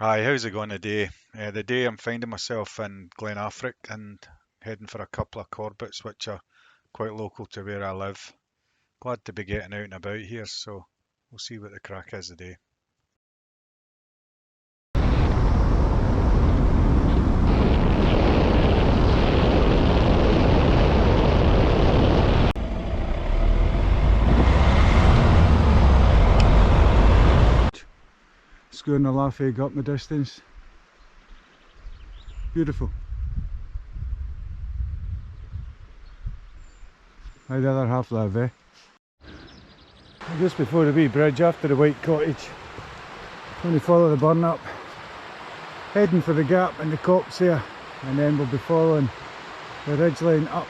Hi, how's it going today? The day I'm finding myself in Glen Affric and heading for a couple of Corbetts, which are quite local to where I live. Glad to be getting out and about here, so we'll see what the crack is today. Scoring the Loch-Affric up in the distance. Beautiful. How the other half live, eh? Just before the wee bridge after the white cottage. Going to follow the burn up. Heading for the gap in the copse here, and then we'll be following the ridge line up.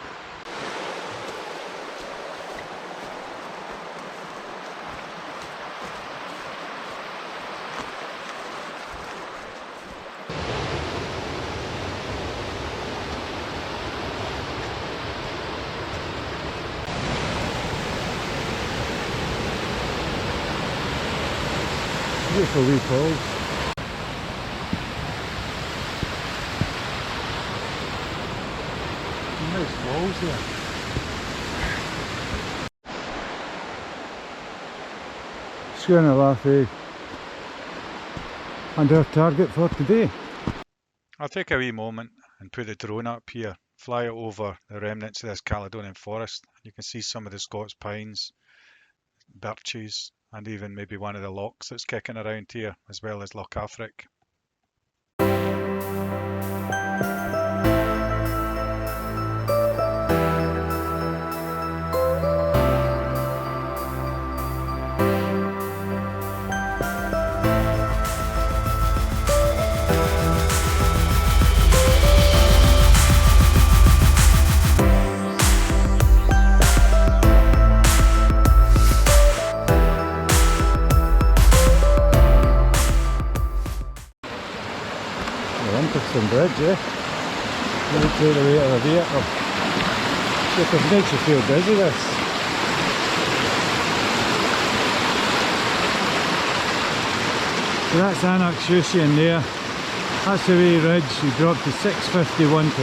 Beautiful wee falls. Nice walls here. Scoring the Loch-Affric and our target for today. I'll take a wee moment and put the drone up here, fly it over the remnants of this Caledonian Forest. You can see some of the Scots pines, birches, and even maybe one of the lochs that's kicking around here, as well as Loch-Affric. Interesting bridge, eh? Really clear the way out of the vehicle. Just it makes you feel busy, this. So that's Aonach Shasuinn there. That's the wee ridge. You drop to 651 for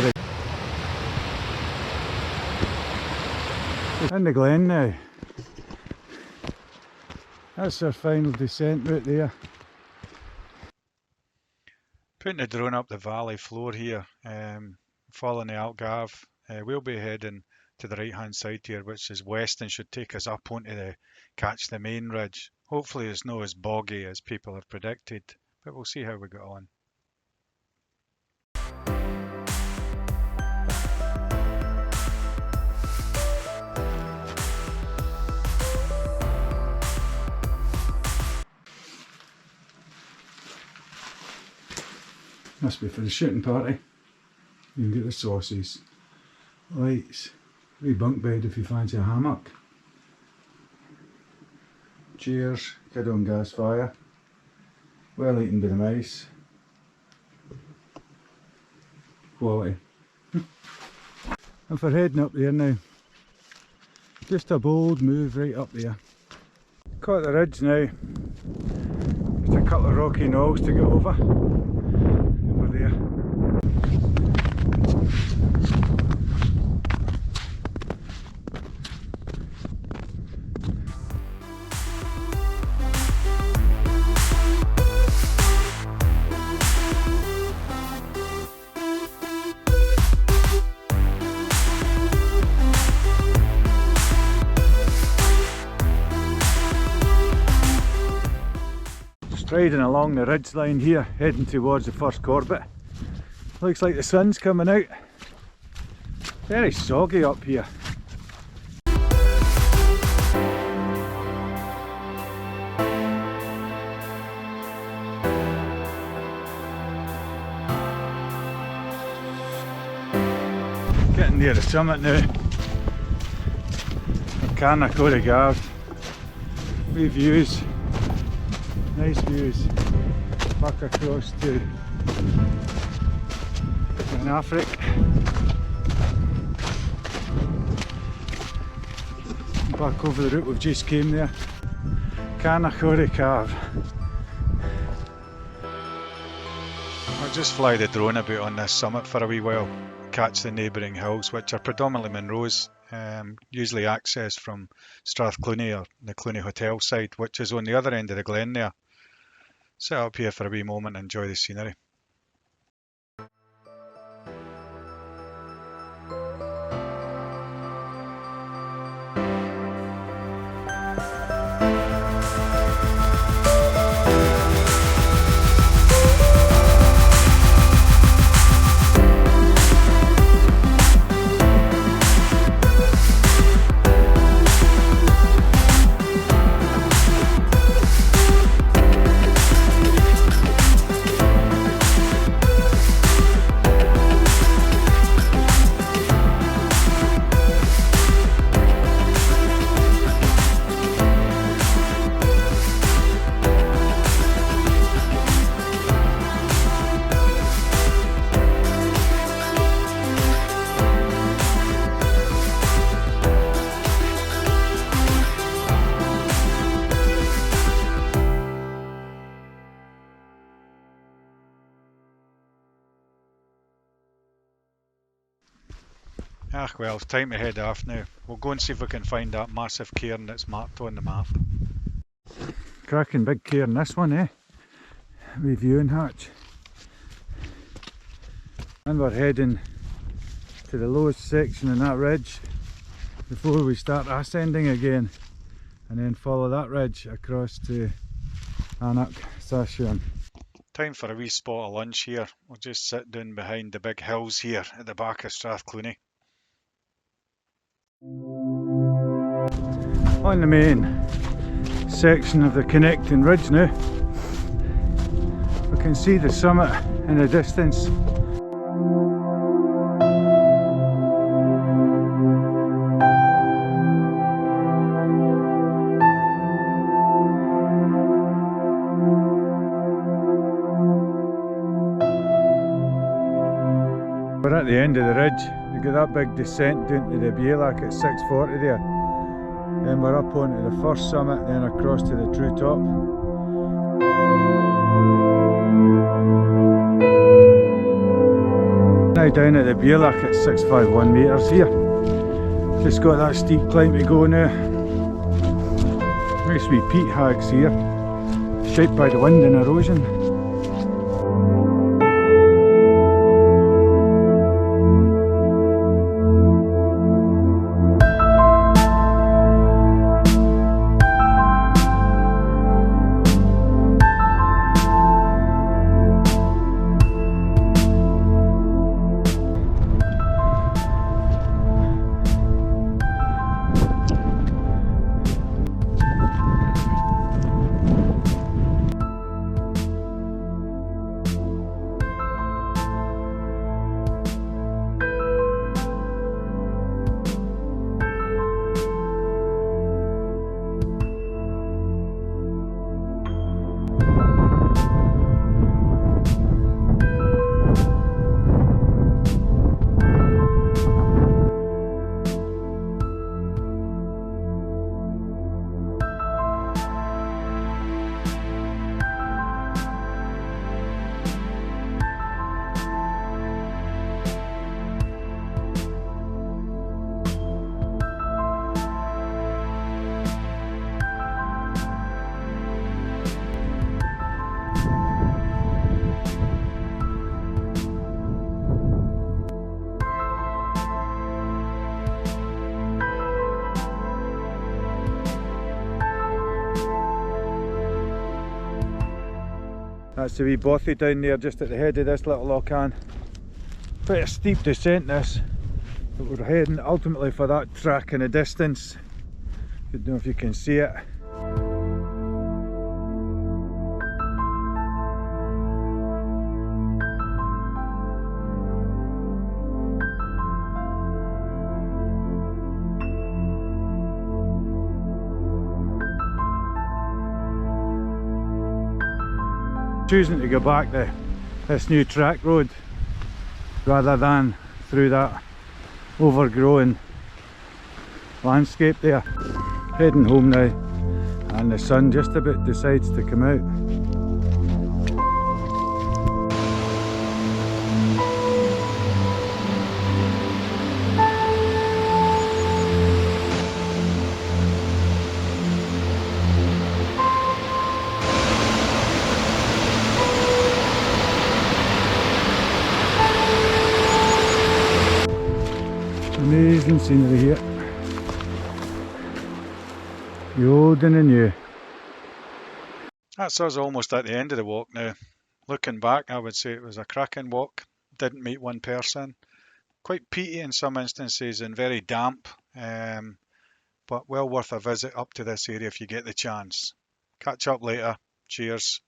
the... In the glen now. That's our final descent route there. Putting the drone up the valley floor here, following the Alt Gharbh. We'll be heading to the right hand side here, which is west and should take us up onto the catch the main ridge. Hopefully it's not as boggy as people have predicted, but we'll see how we get on. Must be for the shooting party. You can get the sauces, lights, wee bunk bed if you fancy a hammock, chairs, kid on gas fire, well eaten by the mice. Quality. And for heading up there now, just a bold move right up there. Caught the ridge now, just a couple of rocky knolls to get over. There. Striding along the ridge line here, heading towards the first Corbett. Looks like the sun's coming out. Very soggy up here. Getting near the summit now. Carn-a-Choire-Ghairbh. Wee views. Nice views. Back across to An Elric. Back over the route we've just came there. Carn-a-Choire-Ghairbh. just fly the drone about on this summit for a wee while, catch the neighbouring hills, which are predominantly Munros, usually accessed from Strathclooney or the Clooney Hotel side, which is on the other end of the glen there. Sit up here for a wee moment and enjoy the scenery. Ah well, it's time to head off now. We'll go and see if we can find that massive cairn that's marked on the map. Cracking big cairn this one, eh? With viewing hatch. And we're heading to the lowest section in that ridge before we start ascending again, and then follow that ridge across to Aonach Shasuinn. Time for a wee spot of lunch here. We'll just sit down behind the big hills here at the back of Strathclooney. On the main section of the connecting ridge now, we can see the summit in the distance. We're at the end of the ridge. You get that big descent down to the bealach at 640 there. Then we're up onto the first summit, then across to the true top. Now down at the bealach at 651 metres here. Just got that steep climb to go now. Nice wee peat hags here, shaped by the wind and erosion. That's the wee bothy down there just at the head of this little loch-an. Quite a steep descent this, but we're heading ultimately for that track in the distance. I don't know if you can see it. Choosing to go back this new track road rather than through that overgrown landscape there. Heading home now, and the sun just about decides to come out. Amazing scenery here. The old and the new. That's us almost at the end of the walk now. Looking back, I would say it was a cracking walk. Didn't meet one person. Quite peaty in some instances and very damp, but well worth a visit up to this area if you get the chance. Catch up later. Cheers.